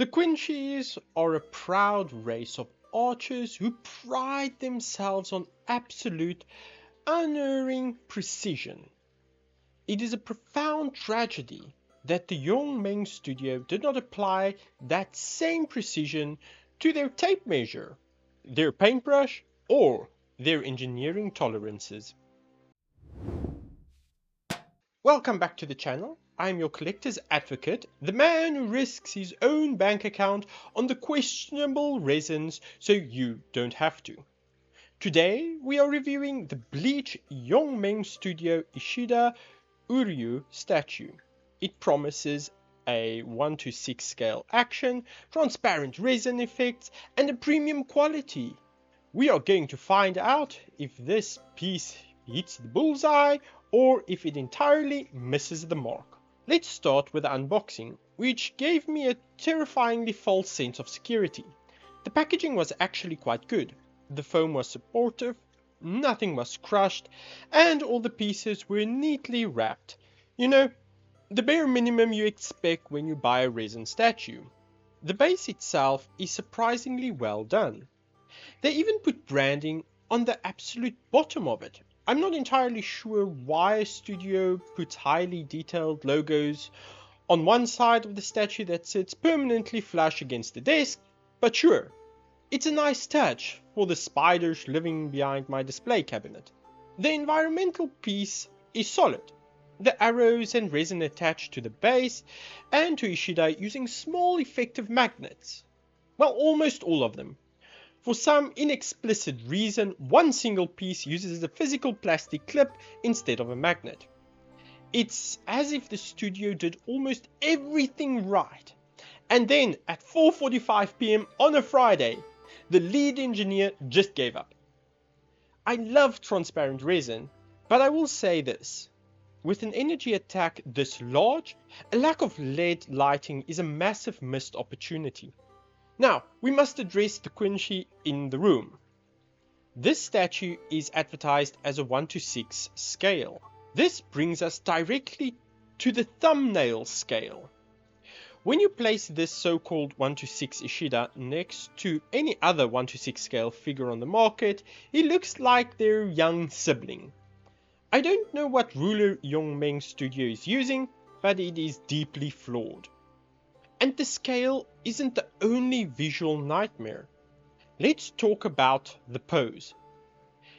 The Quincies are a proud race of archers who pride themselves on absolute, unerring precision. It is a profound tragedy that the YuanMeng Studio did not apply that same precision to their tape measure, their paintbrush, or their engineering tolerances. Welcome back to the channel. I'm your collector's advocate, the man who risks his own bank account on the questionable resins so you don't have to. Today we are reviewing the Bleach YuanMeng Studio Ishida Uryuu statue. It promises a 1:6 scale action, transparent resin effects, and a premium quality. We are going to find out if this piece hits the bullseye or if it entirely misses the mark. Let's start with the unboxing, which gave me a terrifyingly false sense of security. The packaging was actually quite good. The foam was supportive, nothing was crushed, and all the pieces were neatly wrapped. You know, the bare minimum you expect when you buy a resin statue. The base itself is surprisingly well done. They even put branding on the absolute bottom of it. I'm not entirely sure why a studio puts highly detailed logos on one side of the statue that sits permanently flush against the desk, but sure, it's a nice touch for the spiders living behind my display cabinet. The environmental piece is solid. The arrows and resin attached to the base and to Ishida using small effective magnets. Well, almost all of them. For some inexplicit reason, one single piece uses a physical plastic clip instead of a magnet. It's as if the studio did almost everything right. And then at 4:45 PM on a Friday, the lead engineer just gave up. I love transparent resin, but I will say this. With an energy attack this large, a lack of LED lighting is a massive missed opportunity. Now, we must address the Quincy in the room. This statue is advertised as a 1:6 scale. This brings us directly to the thumbnail scale. When you place this so-called 1:6 Ishida next to any other 1:6 scale figure on the market, he looks like their young sibling. I don't know what ruler YuanMeng Studio is using, but it is deeply flawed. And the scale isn't the only visual nightmare. Let's talk about the pose.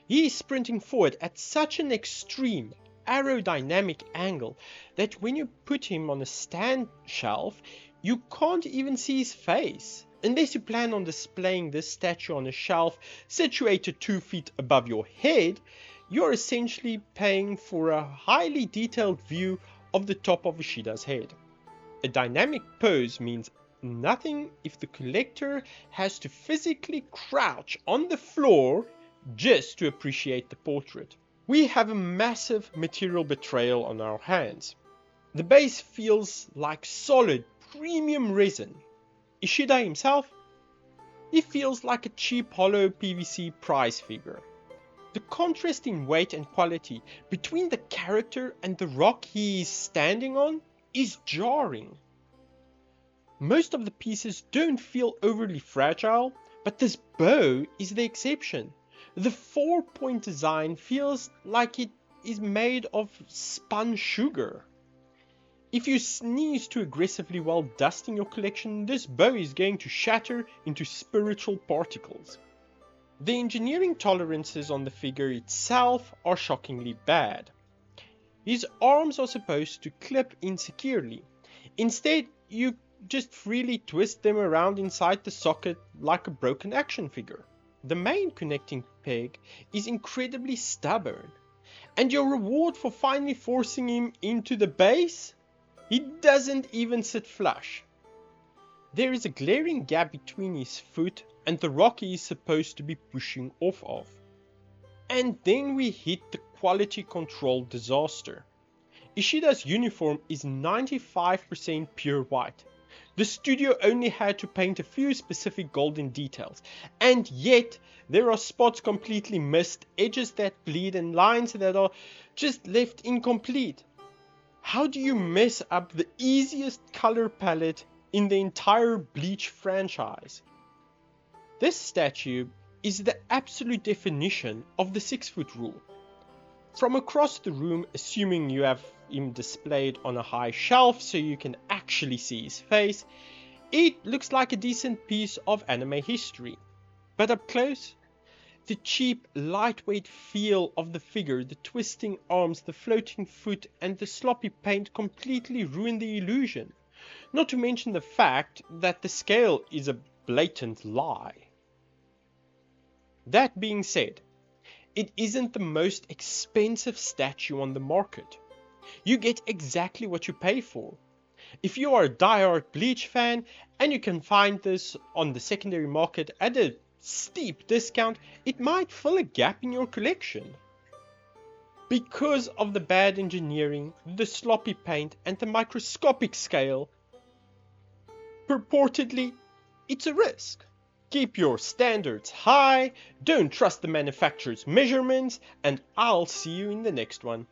He is sprinting forward at such an extreme aerodynamic angle that when you put him on a stand shelf, you can't even see his face. Unless you plan on displaying this statue on a shelf situated 2 feet above your head, you're essentially paying for a highly detailed view of the top of Ishida's head. A dynamic pose means nothing if the collector has to physically crouch on the floor just to appreciate the portrait. We have a massive Material Betrayal on our hands. The base feels like solid premium resin. Ishida himself, he feels like a cheap hollow PVC prize figure. The contrast in weight and quality between the character and the rock he is standing on is jarring. Most of the pieces don't feel overly fragile, but this bow is the exception. The 4-point design feels like it is made of spun sugar. If you sneeze too aggressively while dusting your collection, this bow is going to shatter into spiritual particles. The engineering tolerances on the figure itself are shockingly bad. His arms are supposed to clip in securely. Instead, you just freely twist them around inside the socket like a broken action figure. The main connecting peg is incredibly stubborn. And your reward for finally forcing him into the base? He doesn't even sit flush. There is a glaring gap between his foot and the rock he is supposed to be pushing off of. And then we hit the quality control disaster. Ishida's uniform is 95% pure white. The studio only had to paint a few specific golden details, and yet there are spots completely missed, edges that bleed, and lines that are just left incomplete. How do you mess up the easiest color palette in the entire Bleach franchise. This statue is the absolute definition of the 6-foot rule. From across the room, assuming you have him displayed on a high shelf so you can actually see his face, it looks like a decent piece of anime history. But up close, the cheap, lightweight feel of the figure, the twisting arms, the floating foot, and the sloppy paint completely ruin the illusion. Not to mention the fact that the scale is a blatant lie. That being said, it isn't the most expensive statue on the market. You get exactly what you pay for. If you are a die-hard Bleach fan and you can find this on the secondary market at a steep discount, it might fill a gap in your collection. Because of the bad engineering, the sloppy paint, and the microscopic scale, purportedly, it's a risk. Keep your standards high, don't trust the manufacturer's measurements, and I'll see you in the next one.